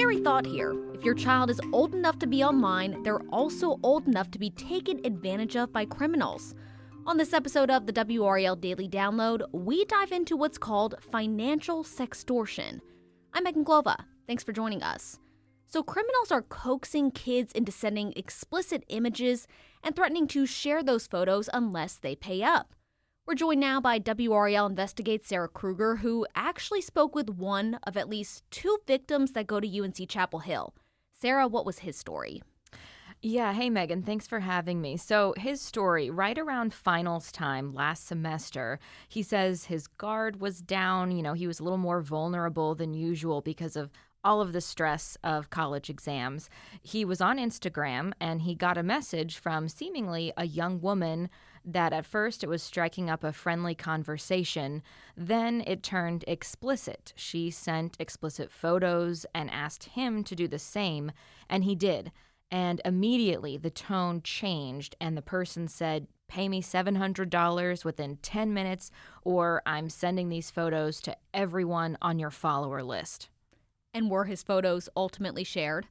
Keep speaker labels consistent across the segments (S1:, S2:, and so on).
S1: scary thought here. If your child is old enough to be online, they're also old enough to be taken advantage of by criminals. On this episode of the WRAL Daily Download, we dive into what's called financial sextortion. I'm Megan Glova. Thanks for joining us. So criminals are coaxing kids into sending explicit images and threatening to share those photos unless they pay up. We're joined now by WRAL Investigates Sarah Krueger, who actually spoke with one of at least two victims that go to UNC Chapel Hill. Sarah, what was his story?
S2: Yeah, hey Megan, thanks for having me. So his story, right around finals time last semester, he says his guard was down. He was a little more vulnerable than usual because of all of the stress of college exams. He was on Instagram and he got a message from seemingly a young woman that at first it was striking up a friendly conversation. Then it turned explicit. She sent explicit photos and asked him to do the same, and he did. And immediately the tone changed and the person said, "Pay me $700 within 10 minutes or I'm sending these photos to everyone on your follower list."
S1: And were his photos ultimately shared?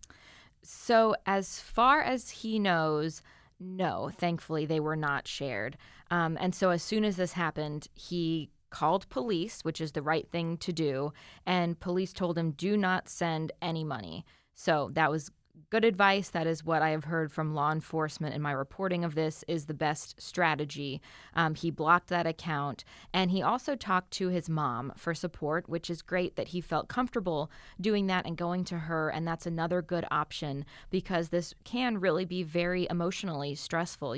S2: So as far as he knows, no, thankfully they were not shared. And so as soon as this happened, he called police, which is the right thing to do, and police told him, do not send any money. So that was good advice. That is what I have heard from law enforcement in my reporting of this is the best strategy. He blocked that account, and he also talked to his mom for support, which is great that he felt comfortable doing that and going to her, and that's another good option because this can really be very emotionally stressful.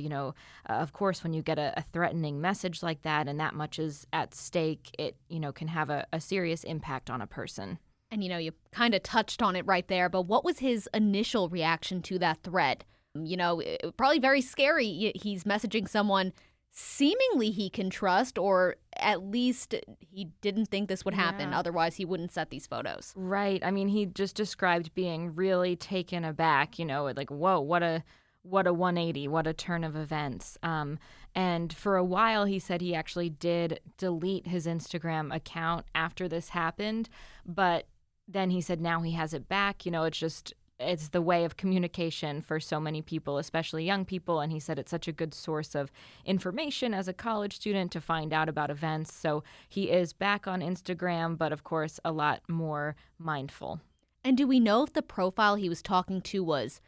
S2: Of course, when you get a threatening message like that and that much is at stake, it, can have a serious impact on a person.
S1: And, you kind of touched on it right there, but what was his initial reaction to that threat? Probably very scary. He's messaging someone seemingly he can trust, or at least he didn't think this would happen.
S2: Yeah.
S1: Otherwise, he wouldn't set these photos.
S2: Right. I mean, he just described being really taken aback, like, whoa, what a 180, what a turn of events. And for a while, he said he actually did delete his Instagram account after this happened, but then he said now he has it back. It's the way of communication for so many people, especially young people. And he said it's such a good source of information as a college student to find out about events. So he is back on Instagram, but of course, a lot more mindful.
S1: And do we know if the profile he was talking to was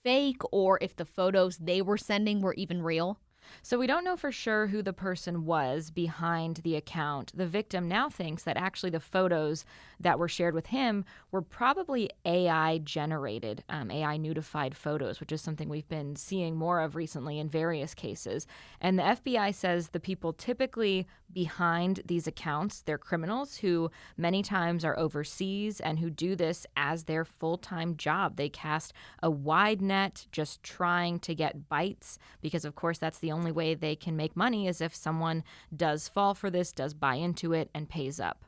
S1: fake or if the photos they were sending were even real?
S2: So we don't know for sure who the person was behind the account. The victim now thinks that actually the photos that were shared with him were probably AI-generated, AI-nudified photos, which is something we've been seeing more of recently in various cases. And the FBI says the people typically behind these accounts, they're criminals who many times are overseas and who do this as their full-time job. They cast a wide net just trying to get bites because, of course, that's the only way they can make money is if someone does fall for this, does buy into it, and pays up.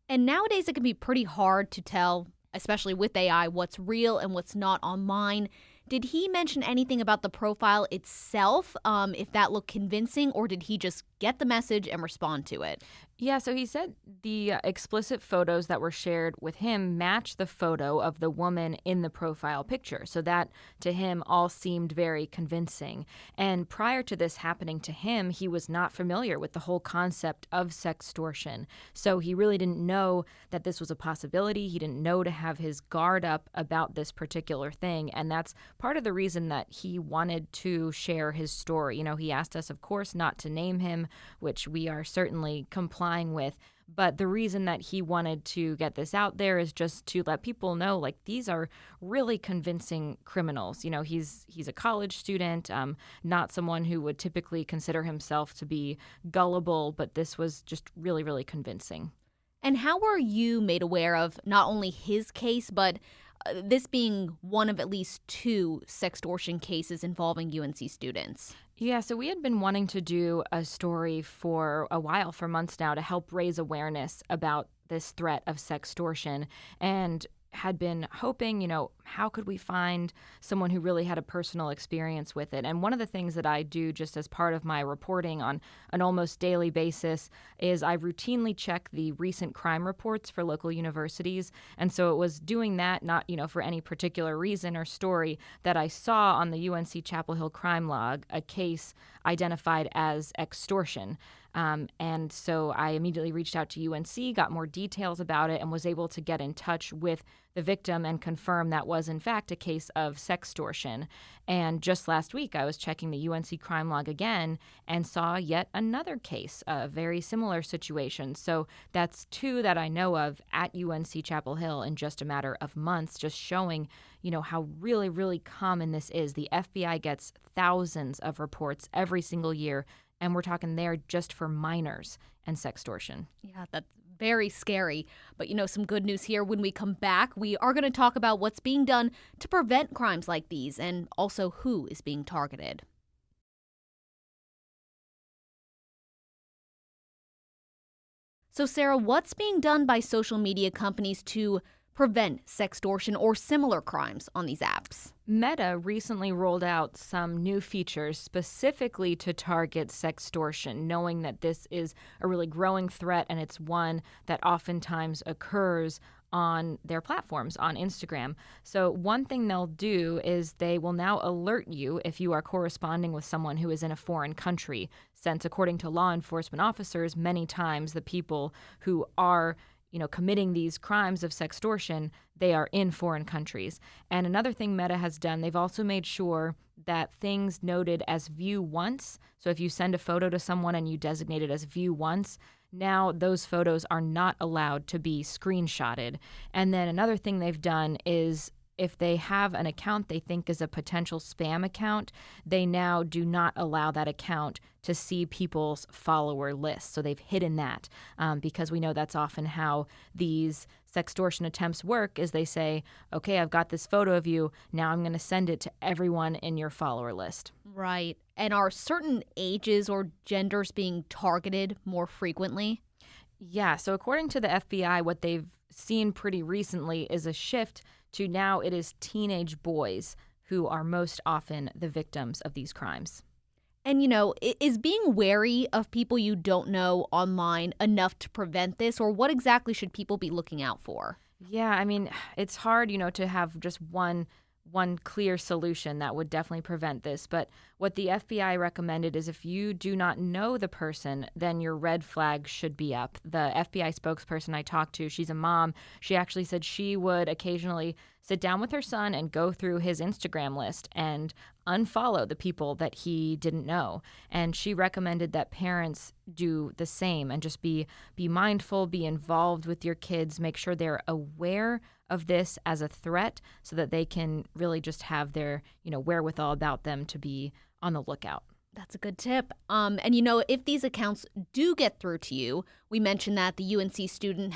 S1: And nowadays it can be pretty hard to tell, especially with AI, what's real and what's not online. Did he mention anything about the profile itself, if that looked convincing, or did he just get the message and respond to it?
S2: Yeah, so he said the explicit photos that were shared with him match the photo of the woman in the profile picture. So that, to him, all seemed very convincing. And prior to this happening to him, he was not familiar with the whole concept of sextortion. So he really didn't know that this was a possibility. He didn't know to have his guard up about this particular thing. And that's part of the reason that he wanted to share his story. He asked us, of course, not to name him, which we are certainly complying with. But the reason that he wanted to get this out there is just to let people know, these are really convincing criminals. He's a college student, not someone who would typically consider himself to be gullible, but this was just really, really convincing.
S1: And how were you made aware of not only his case, but this being one of at least two sextortion cases involving UNC students?
S2: Yeah, so we had been wanting to do a story for a while, for months now, to help raise awareness about this threat of sextortion. And had been hoping, how could we find someone who really had a personal experience with it? And one of the things that I do just as part of my reporting on an almost daily basis is I routinely check the recent crime reports for local universities. And so it was doing that, not, for any particular reason or story, that I saw on the UNC Chapel Hill crime log a case identified as extortion. And so I immediately reached out to UNC, got more details about it, and was able to get in touch with the victim and confirm that was, in fact, a case of sextortion. And just last week, I was checking the UNC crime log again and saw yet another case, a very similar situation. So that's two that I know of at UNC Chapel Hill in just a matter of months, just showing, how really, really common this is. The FBI gets thousands of reports every single year, and we're talking there just for minors and sextortion.
S1: Yeah, that's very scary. But, some good news here. When we come back, we are going to talk about what's being done to prevent crimes like these and also who is being targeted. So, Sarah, what's being done by social media companies to prevent sextortion or similar crimes on these apps?
S2: Meta recently rolled out some new features specifically to target sextortion, knowing that this is a really growing threat and it's one that oftentimes occurs on their platforms, on Instagram. So one thing they'll do is they will now alert you if you are corresponding with someone who is in a foreign country, since according to law enforcement officers, many times the people who are committing these crimes of sextortion, they are in foreign countries. And another thing Meta has done, they've also made sure that things noted as view once, so if you send a photo to someone and you designate it as view once, now those photos are not allowed to be screenshotted. And then another thing they've done is if they have an account they think is a potential spam account, they now do not allow that account to see people's follower lists. So they've hidden that because we know that's often how these sextortion attempts work is they say, okay, I've got this photo of you. Now I'm going to send it to everyone in your follower list.
S1: Right. And are certain ages or genders being targeted more frequently?
S2: Yeah. So according to the FBI, what they've seen pretty recently is a shift to now it is teenage boys who are most often the victims of these crimes.
S1: And, is being wary of people you don't know online enough to prevent this, or what exactly should people be looking out for?
S2: Yeah, I mean, it's hard, to have just one clear solution that would definitely prevent this. But what the FBI recommended is if you do not know the person, then your red flag should be up. The FBI spokesperson I talked to, she's a mom. She actually said she would occasionally sit down with her son and go through his Instagram list and unfollow the people that he didn't know. And she recommended that parents do the same and just be mindful, be involved with your kids, make sure they're aware of this as a threat so that they can really just have their, wherewithal about them to be on the lookout.
S1: That's a good tip. And if these accounts do get through to you, we mentioned that the UNC student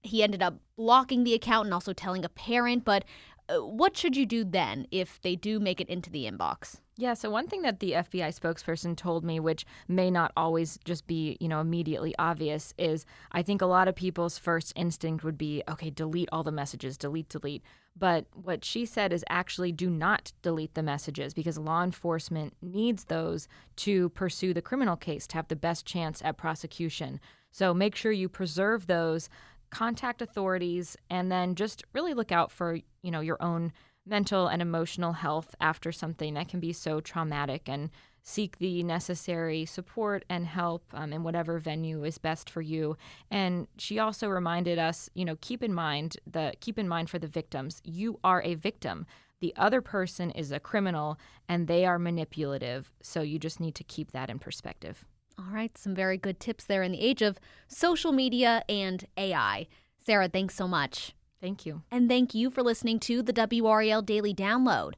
S1: he ended up blocking the account and also telling a parent, but what should you do then if they do make it into the inbox?
S2: Yeah, so one thing that the FBI spokesperson told me, which may not always just be, immediately obvious, is I think a lot of people's first instinct would be, okay, delete all the messages, delete. But what she said is actually do not delete the messages because law enforcement needs those to pursue the criminal case, to have the best chance at prosecution. So make sure you preserve those, contact authorities, and then just really look out for, your own mental and emotional health after something that can be so traumatic, and seek the necessary support and help in whatever venue is best for you. And she also reminded us, keep in mind for the victims, you are a victim. The other person is a criminal and they are manipulative. So you just need to keep that in perspective.
S1: All right, some very good tips there in the age of social media and AI. Sarah, thanks so much.
S2: Thank you.
S1: And thank you for listening to the WRAL Daily Download.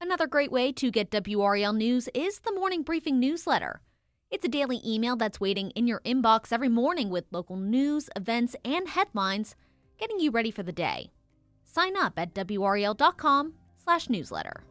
S1: Another great way to get WRAL news is the Morning Briefing newsletter. It's a daily email that's waiting in your inbox every morning with local news, events, and headlines, getting you ready for the day. Sign up at WRAL.com/newsletter.